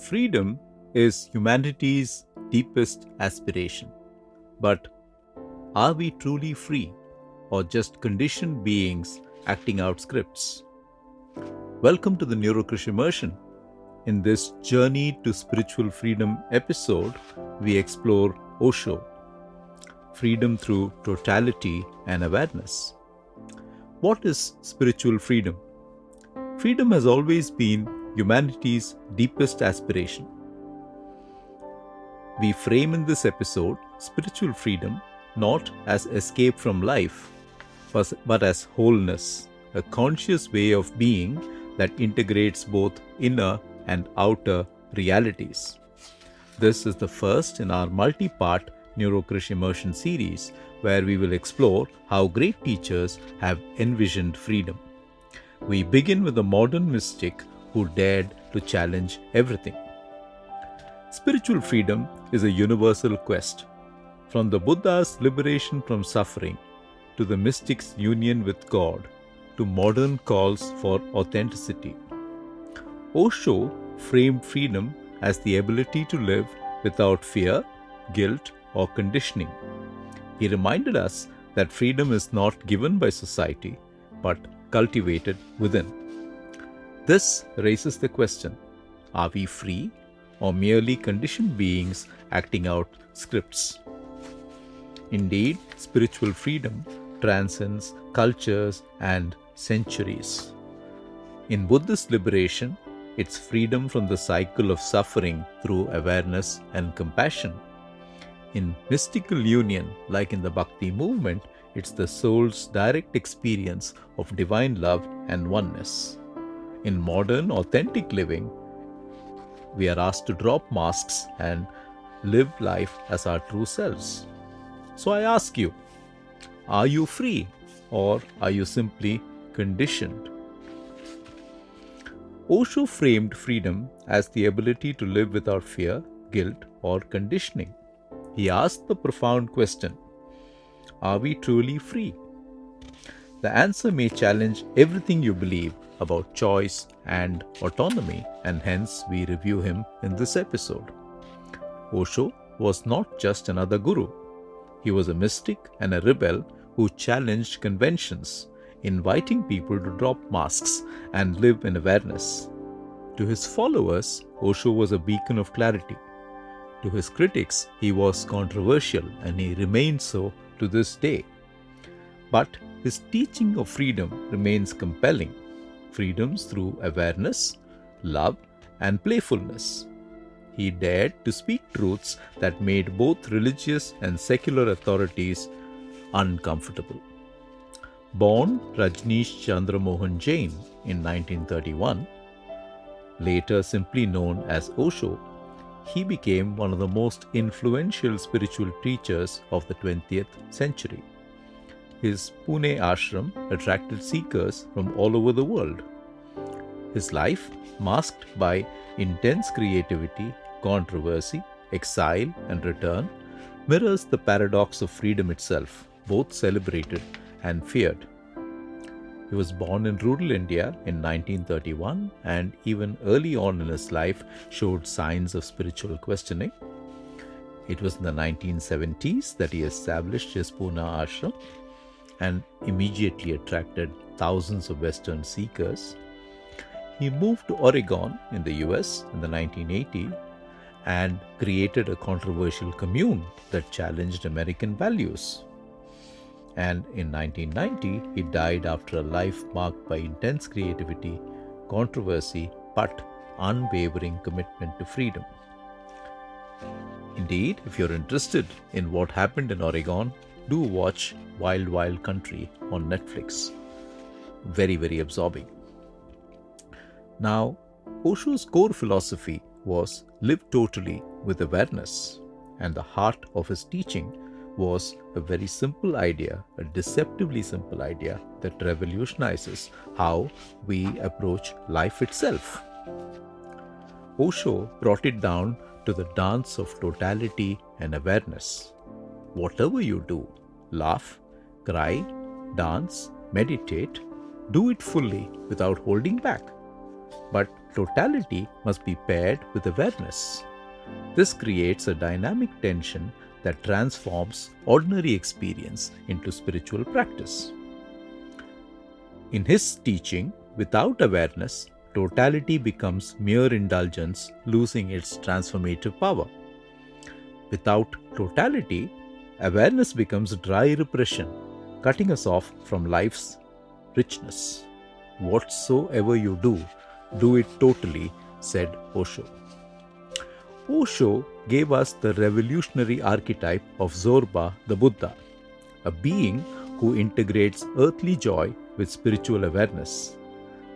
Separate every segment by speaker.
Speaker 1: Freedom is humanity's deepest aspiration. But are we truly free or just conditioned beings acting out scripts? Welcome to the Neurokrish immersion. In this Journey to Spiritual Freedom episode, we explore Osho, freedom through totality and awareness. What is spiritual freedom? Freedom has always been humanity's deepest aspiration. We frame in this episode spiritual freedom not as escape from life, but as wholeness, a conscious way of being that integrates both inner and outer realities. This is the first in our multi-part Neurokrish immersion series, where we will explore how great teachers have envisioned freedom. We begin with a modern mystic who dared to challenge everything. Spiritual freedom is a universal quest. From the Buddha's liberation from suffering, to the mystic's union with God, to modern calls for authenticity. Osho framed freedom as the ability to live without fear, guilt, or conditioning. He reminded us that freedom is not given by society, but cultivated within. This raises the question, are we free or merely conditioned beings acting out scripts? Indeed, spiritual freedom transcends cultures and centuries. In Buddhist liberation, it's freedom from the cycle of suffering through awareness and compassion. In mystical union, like in the Bhakti movement, it's the soul's direct experience of divine love and oneness. In modern, authentic living, we are asked to drop masks and live life as our true selves. So I ask you, are you free or are you simply conditioned? Osho framed freedom as the ability to live without fear, guilt, or conditioning. He asked the profound question, are we truly free? The answer may challenge everything you believe about choice and autonomy, and hence we review him in this episode. Osho was not just another guru. He was a mystic and a rebel who challenged conventions, inviting people to drop masks and live in awareness. To his followers, Osho was a beacon of clarity. To his critics, he was controversial, and he remains so to this day. But his teaching of freedom remains compelling. Freedoms through awareness, love, and playfulness. He dared to speak truths that made both religious and secular authorities uncomfortable. Born Rajneesh Chandra Mohan Jain in 1931, later simply known as Osho, he became one of the most influential spiritual teachers of the 20th century. His Pune ashram attracted seekers from all over the world. His life, masked by intense creativity, controversy, exile, and return, mirrors the paradox of freedom itself, both celebrated and feared. He was born in rural India in 1931 and even early on in his life showed signs of spiritual questioning. It was in the 1970s that he established his Pune ashram and immediately attracted thousands of Western seekers. He moved to Oregon in the US in the 1980s and created a controversial commune that challenged American values. And in 1990, he died after a life marked by intense creativity, controversy, but unwavering commitment to freedom. Indeed, if you're interested in what happened in Oregon, do watch Wild Wild Country on Netflix. Very, very absorbing. Now, Osho's core philosophy was live totally with awareness, and the heart of his teaching was a very simple idea, a deceptively simple idea that revolutionizes how we approach life itself. Osho brought it down to the dance of totality and awareness. Whatever you do, laugh, cry, dance, meditate, do it fully without holding back. But totality must be paired with awareness. This creates a dynamic tension that transforms ordinary experience into spiritual practice. In his teaching, without awareness, totality becomes mere indulgence, losing its transformative power. Without totality, awareness becomes dry repression, cutting us off from life's richness. Whatsoever you do it totally, said Osho. Osho gave us the revolutionary archetype of Zorba the Buddha, a being who integrates earthly joy with spiritual awareness.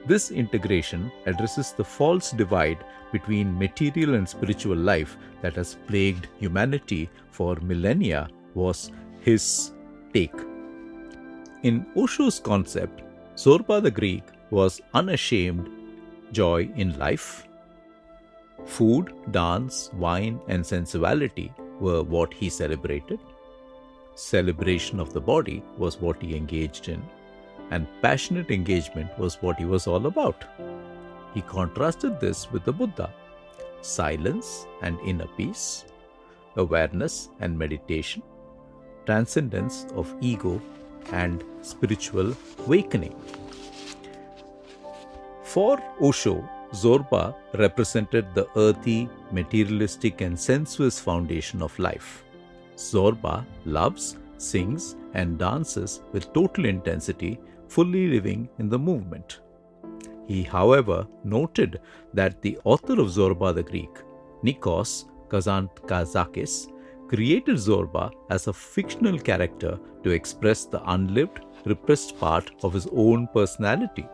Speaker 1: This integration addresses the false divide between material and spiritual life that has plagued humanity for millennia, was his take. In Osho's concept, Zorba the Greek was unashamed joy in life. Food, dance, wine, and sensuality were what he celebrated. Celebration of the body was what he engaged in, and passionate engagement was what he was all about. He contrasted this with the Buddha: silence and inner peace, awareness and meditation, transcendence of ego, and spiritual awakening. For Osho, Zorba represented the earthy, materialistic, and sensuous foundation of life. Zorba loves, sings, and dances with total intensity, fully living in the movement. He, however, noted that the author of Zorba the Greek, Nikos Kazantzakis, created Zorba as a fictional character to express the unlived, repressed part of his own personality.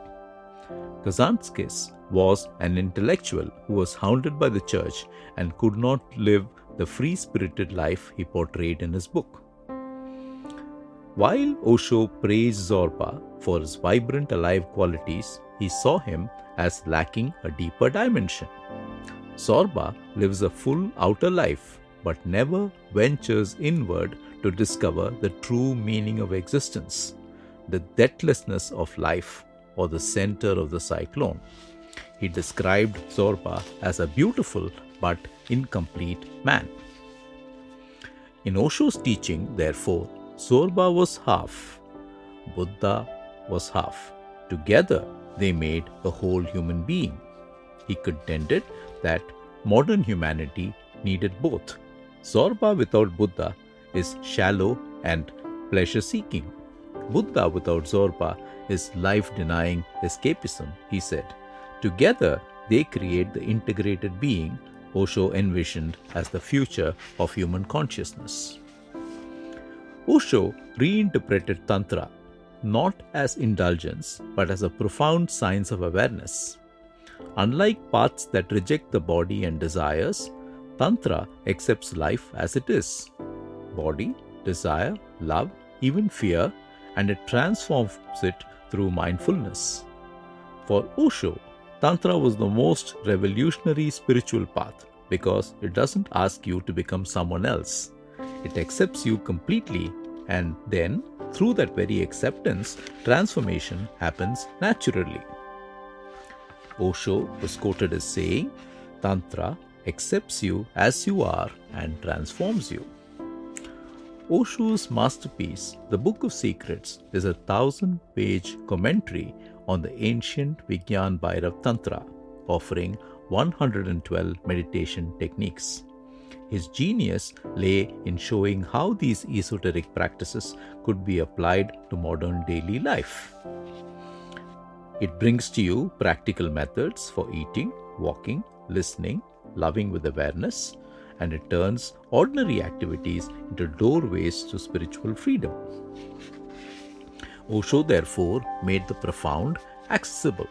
Speaker 1: Kazantzakis was an intellectual who was hounded by the church and could not live the free-spirited life he portrayed in his book. While Osho praised Zorba for his vibrant, alive qualities, he saw him as lacking a deeper dimension. Zorba lives a full outer life, but never ventures inward to discover the true meaning of existence, the deathlessness of life, or the center of the cyclone. He described Zorba as a beautiful but incomplete man. In Osho's teaching, therefore, Zorba was half, Buddha was half. Together, they made a whole human being. He contended that modern humanity needed both. Zorba without Buddha is shallow and pleasure-seeking. Buddha without Zorba is life-denying escapism, he said. Together, they create the integrated being Osho envisioned as the future of human consciousness. Osho reinterpreted Tantra not as indulgence but as a profound science of awareness. Unlike paths that reject the body and desires, Tantra accepts life as it is: body, desire, love, even fear, and it transforms it through mindfulness. For Osho, Tantra was the most revolutionary spiritual path because it doesn't ask you to become someone else. It accepts you completely, and then, through that very acceptance, transformation happens naturally. Osho was quoted as saying, "Tantra accepts you as you are and transforms you." Osho's masterpiece, The Book of Secrets, is a 1,000-page commentary on the ancient Vigyan Bhairav Tantra, offering 112 meditation techniques. His genius lay in showing how these esoteric practices could be applied to modern daily life. It brings to you practical methods for eating, walking, listening, loving with awareness, and it turns ordinary activities into doorways to spiritual freedom. Osho therefore made the profound accessible.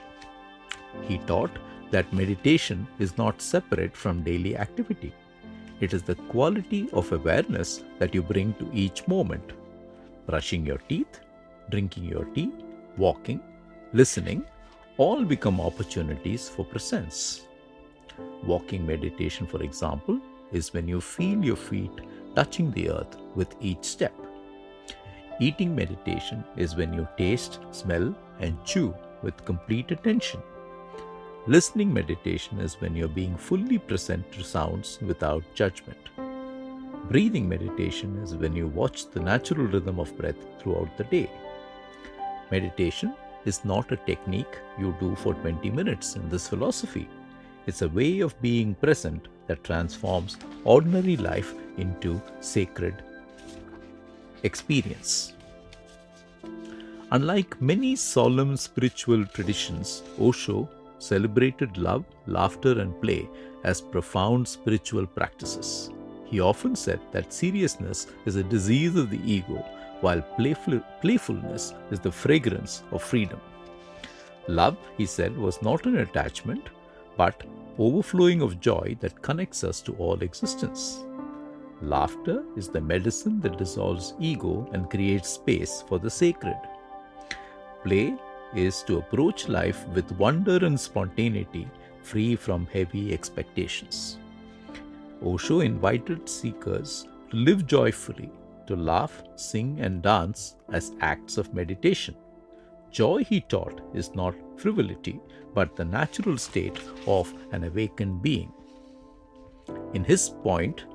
Speaker 1: He taught that meditation is not separate from daily activity. It is the quality of awareness that you bring to each moment. Brushing your teeth, drinking your tea, walking, listening, all become opportunities for presence. Walking meditation, for example, is when you feel your feet touching the earth with each step. Eating meditation is when you taste, smell, and chew with complete attention. Listening meditation is when you're being fully present to sounds without judgment. Breathing meditation is when you watch the natural rhythm of breath throughout the day. Meditation is not a technique you do for 20 minutes in this philosophy. It's a way of being present that transforms ordinary life into sacred experience. Unlike many solemn spiritual traditions, Osho celebrated love, laughter, and play as profound spiritual practices. He often said that seriousness is a disease of the ego, while playfulness is the fragrance of freedom. Love, he said, was not an attachment, but overflowing of joy that connects us to all existence. Laughter is the medicine that dissolves ego and creates space for the sacred. Play is to approach life with wonder and spontaneity, free from heavy expectations. Osho invited seekers to live joyfully, to laugh, sing, and dance as acts of meditation. Joy, he taught, is not frivolity, but the natural state of an awakened being. In his point,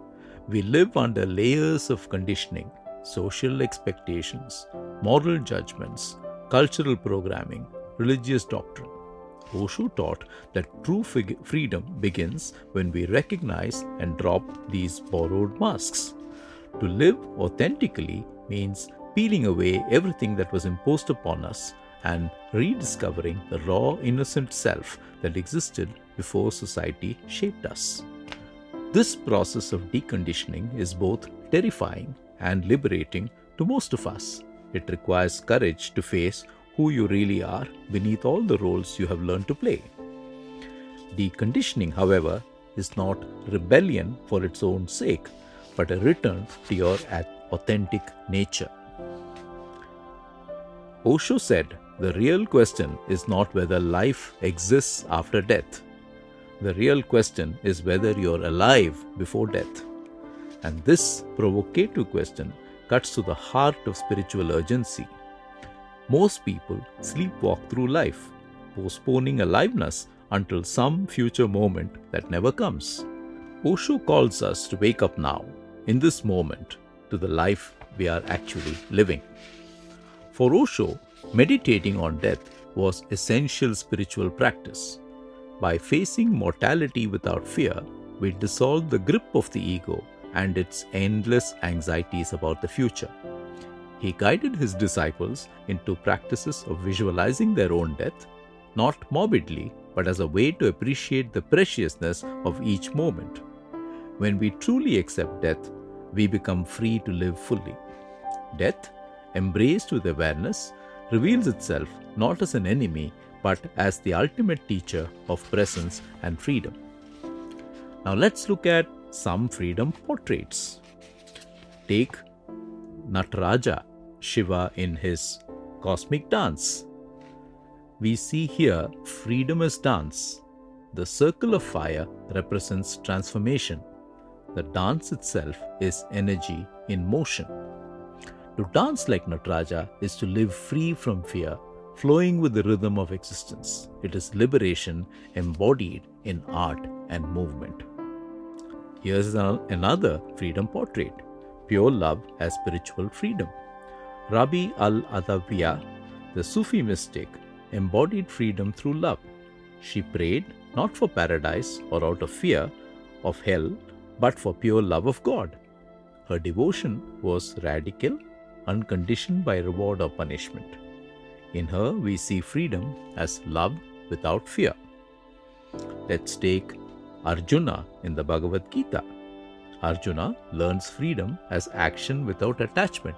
Speaker 1: we live under layers of conditioning, social expectations, moral judgments, cultural programming, religious doctrine. Osho taught that true freedom begins when we recognize and drop these borrowed masks. To live authentically means peeling away everything that was imposed upon us and rediscovering the raw, innocent self that existed before society shaped us. This process of deconditioning is both terrifying and liberating to most of us. It requires courage to face who you really are beneath all the roles you have learned to play. Deconditioning, however, is not rebellion for its own sake, but a return to your authentic nature. Osho said, the real question is not whether life exists after death. The real question is whether you're alive before death. And this provocative question cuts to the heart of spiritual urgency. Most people sleepwalk through life, postponing aliveness until some future moment that never comes. Osho calls us to wake up now, in this moment, to the life we are actually living. For Osho, meditating on death was essential spiritual practice. By facing mortality without fear, we dissolve the grip of the ego and its endless anxieties about the future. He guided his disciples into practices of visualizing their own death, not morbidly, but as a way to appreciate the preciousness of each moment. When we truly accept death, we become free to live fully. Death, embraced with awareness, reveals itself not as an enemy, but as the ultimate teacher of presence and freedom. Now let's look at some freedom portraits. Take Nataraja, Shiva in his cosmic dance. We see here freedom as dance. The circle of fire represents transformation. The dance itself is energy in motion. To dance like Nataraja is to live free from fear, flowing with the rhythm of existence. It is liberation embodied in art and movement. Here's another freedom portrait, pure love as spiritual freedom. Rabi al-Adawiya, the Sufi mystic, embodied freedom through love. She prayed not for paradise or out of fear of hell, but for pure love of God. Her devotion was radical, unconditioned by reward or punishment. In her, we see freedom as love without fear. Let's take Arjuna in the Bhagavad Gita. Arjuna learns freedom as action without attachment,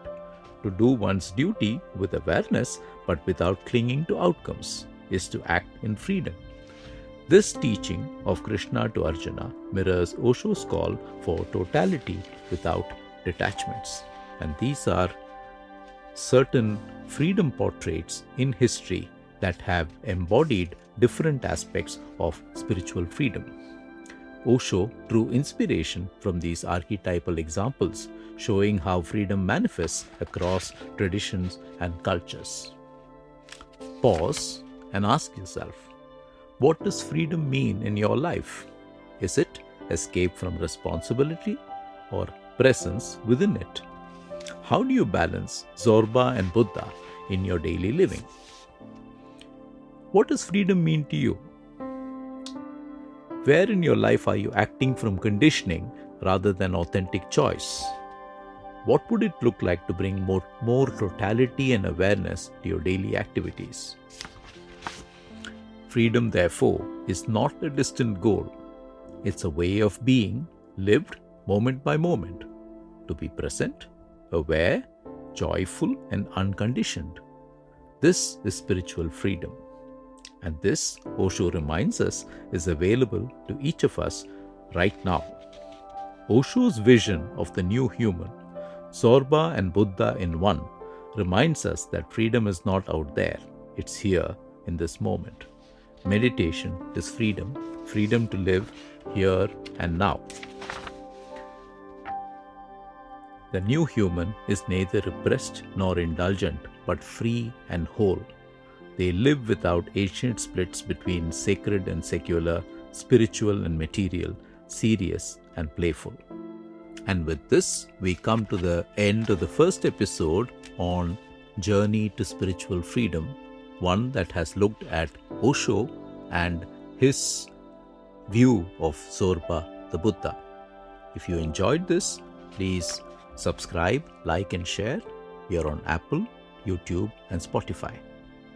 Speaker 1: to do one's duty with awareness but without clinging to outcomes, is to act in freedom. This teaching of Krishna to Arjuna mirrors Osho's call for totality without detachments. And these are certain freedom portraits in history that have embodied different aspects of spiritual freedom. Osho drew inspiration from these archetypal examples, showing how freedom manifests across traditions and cultures. Pause and ask yourself, What does freedom mean in your life? Is it escape from responsibility or presence within it? How do you balance Zorba and Buddha in your daily living? What does freedom mean to you? Where in your life are you acting from conditioning rather than authentic choice? What would it look like to bring more totality and awareness to your daily activities? Freedom, therefore, is not a distant goal. It's a way of being lived moment by moment, to be present, aware, joyful, and unconditioned. This is spiritual freedom. And this, Osho reminds us, is available to each of us right now. Osho's vision of the new human, Zorba and Buddha in one, reminds us that freedom is not out there, it's here in this moment. Meditation is freedom, freedom to live here and now. The new human is neither repressed nor indulgent, but free and whole. They live without ancient splits between sacred and secular, spiritual and material, serious and playful. And with this, we come to the end of the first episode on Journey to Spiritual Freedom, one that has looked at Osho and his view of Zorba the Buddha. If you enjoyed this, please subscribe, like and share. We are on Apple, YouTube and Spotify.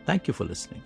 Speaker 1: Thank you for listening.